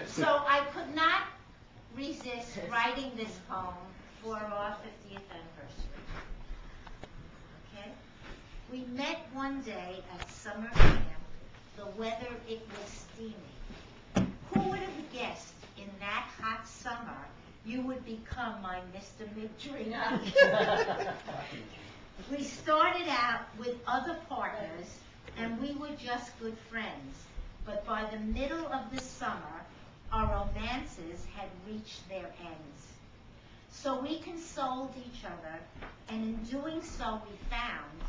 So I could not resist writing this poem for our 50th anniversary. Okay? We met one day at summer camp. The weather, it was steamy. Who would have guessed in that hot summer you would become my Mr. Midrina? We started out with other partners, and we were just good friends. But by the middle of the summer, our romances had reached their ends. So we consoled each other, and in doing so we found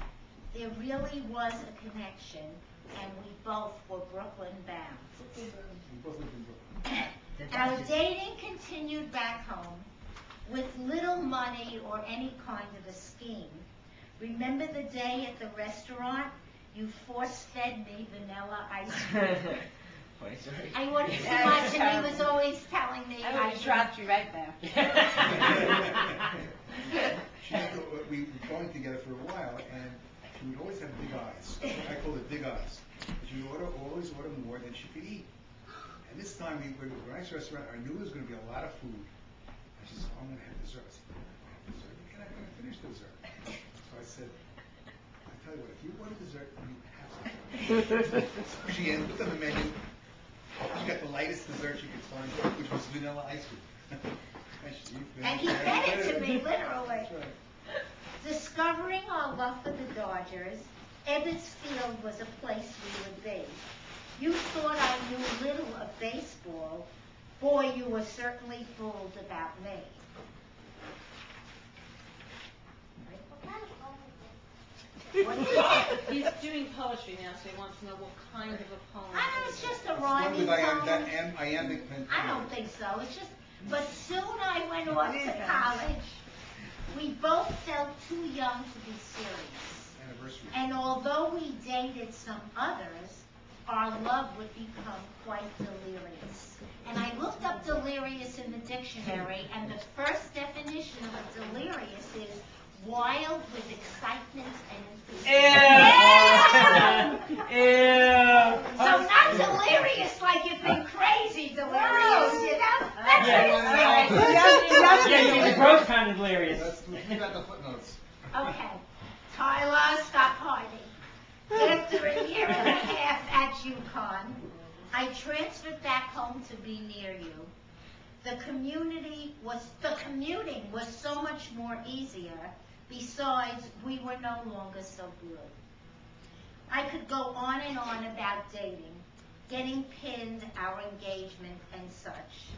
there really was a connection, and we both were Brooklyn bound. Our dating continued back home with little money or any kind of a scheme. Remember the day at the restaurant? You force-fed me vanilla ice cream. I wanted too much, and he was always telling me I would have dropped you right there. We were going together for a while, and she would always have big eyes. I called it big eyes. She would always order more than she could eat. And this time we went to a nice restaurant. I knew there was going to be a lot of food. And she said, "Oh, I'm going to have dessert." I said, "Dessert? You're not going to finish dessert." So I said, "I tell you what, if you order dessert, you have to." So she looked on the menu. She got the lightest dessert she could find, which was vanilla ice cream. And he fed it to me, literally. That's right. Discovering our love for the Dodgers, Ebbets Field was a place we would be. You thought I knew little of baseball. Boy, you were certainly fooled about me. He's doing poetry now, so he wants to know what kind of a poem. I know it's just a One rhyming with poem. iambic pentameter. I don't think so. It's just, but soon I went off to college. We both felt too young to be serious. Anniversary. And although we dated some others, our love would become quite delirious. And I looked up delirious in the dictionary, and the first definition of a delirious is wild with excitement and enthusiasm. Ew. So not delirious like you've been crazy delirious, you know? That's Yeah, the gross kind of delirious. We got the footnotes. Okay. Tyler, stop hiding. After a year and a half at UConn, I transferred back home to be near you. The commuting was so much more easier. Besides, we were no longer so good. I could go on and on about dating, getting pinned, our engagement, and such.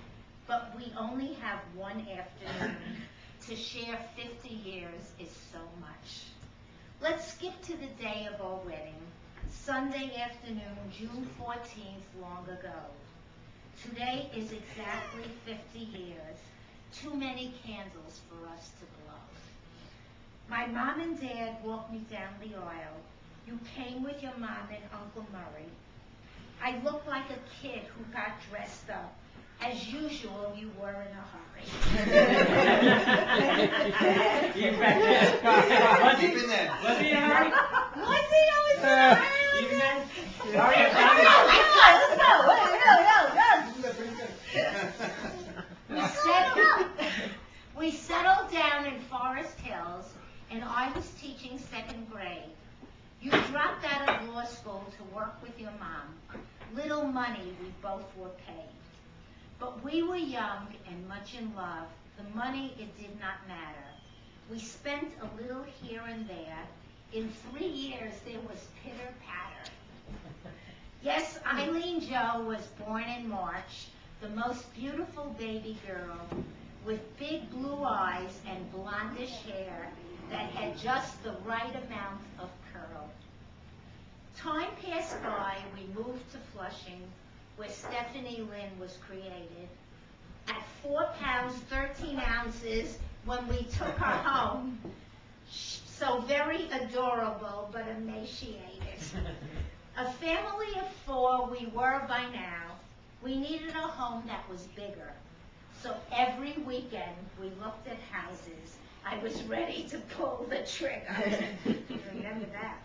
But we only have one afternoon. To share 50 years is so much. Let's skip to the day of our wedding, Sunday afternoon, June 14th, long ago. Today is exactly 50 years, too many candles for us to blow. My mom and dad walked me down the aisle. You came with your mom and Uncle Murray. I looked like a kid who got dressed up. As usual, you were in a hurry. Keep in there. Was he in a hurry? Was he? I was in a hurry. Even then? We settled down in Forest Hills, and I was teaching second grade. You dropped out of law school to work with your mom. Little money we both were paid. But we were young and much in love. The money, it did not matter. We spent a little here and there. In 3 years, there was pitter-patter. Yes, Eileen Jo was born in March, the most beautiful baby girl with big blue eyes and blondish hair that had just the right amount of curl. Time passed by, we moved to Flushing, where Stephanie Lynn was created. At 4 pounds, 13 ounces, when we took her home, so very adorable, but emaciated. A family of 4 we were by now. We needed a home that was bigger. So every weekend we looked at houses. I was ready to pull the trigger. Remember that.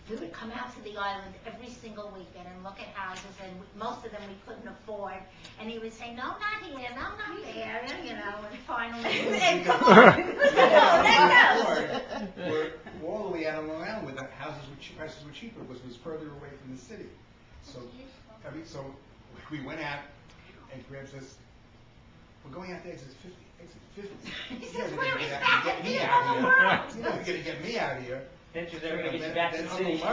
We would come out to the island every single weekend and look at houses, and most of them we couldn't afford. And he would say, no, not here, no, not there, and finally. Come on! We're all the way out on Long Island where the houses were prices were cheaper because it was further away from the city. So we went out, and Graham says, we're going out to exit 50. Exit 50. He says, You're where gonna is get that? me In out the of world? here. You're not gonna get me out of here. Then she's never gonna get you back to Then the city.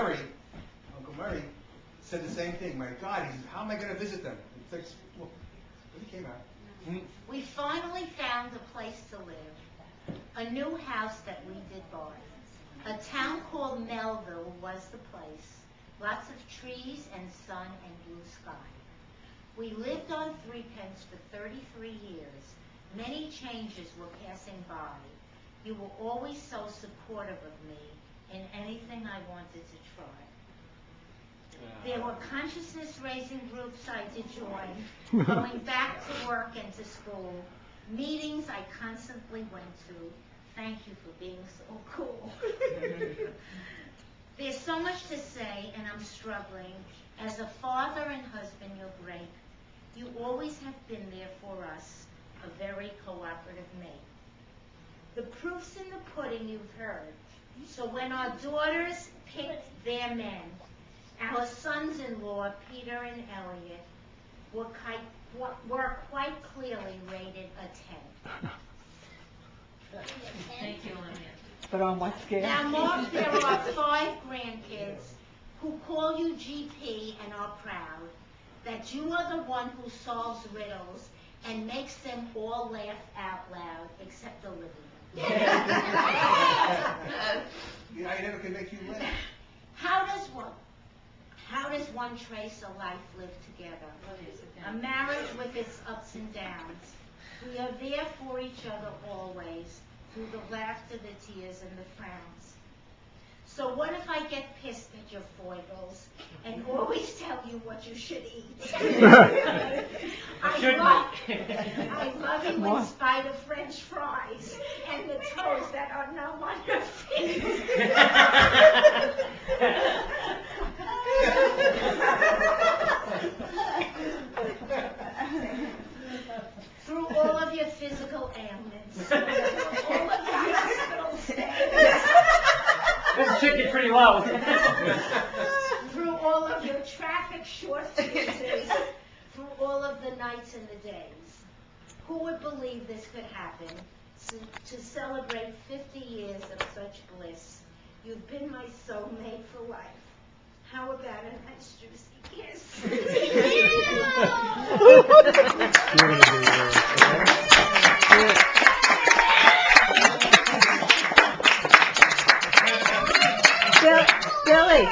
Uncle Murray said the same thing. My God, he says, how am I gonna visit them? It's like, well, but he came out. We finally found a place to live, a new house that we did buy. A town called Melville was the place. Lots of trees and sun and blue sky. We lived on 3 pence for 33 years. Many changes were passing by. You were always so supportive of me in anything I wanted to try. There were consciousness-raising groups I did join, going back to work and to school, meetings I constantly went to. Thank you for being so cool. There's so much to say, and I'm struggling. As a father and husband, you're great. You always have been there for us, a very cooperative mate. The proof's in the pudding, you've heard. So when our daughters picked their men, our sons-in-law, Peter and Elliot, were quite clearly rated a 10. Thank you, Olivia. But on what scale? Now, Mark, there are 5 grandkids who call you GP and are proud that you are the one who solves riddles and makes them all laugh out loud, except Olivia. I never can make you laugh. How does one trace a life lived together? A marriage with its ups and downs. We are there for each other always, through the laughter, the tears, and the frowns. So what if I get pissed at your foibles and always tell you what you should eat? I love you in spite of French fries and the toes that are numb on your feet. Through all of your physical ailments, all of your hospital stays, That's chicken pretty low. through all of your traffic short fuses, through all of the nights and the days. Who would believe this could happen? To celebrate 50 years of such bliss. You've been my soulmate for life. How about a nice juicy kiss? Billy,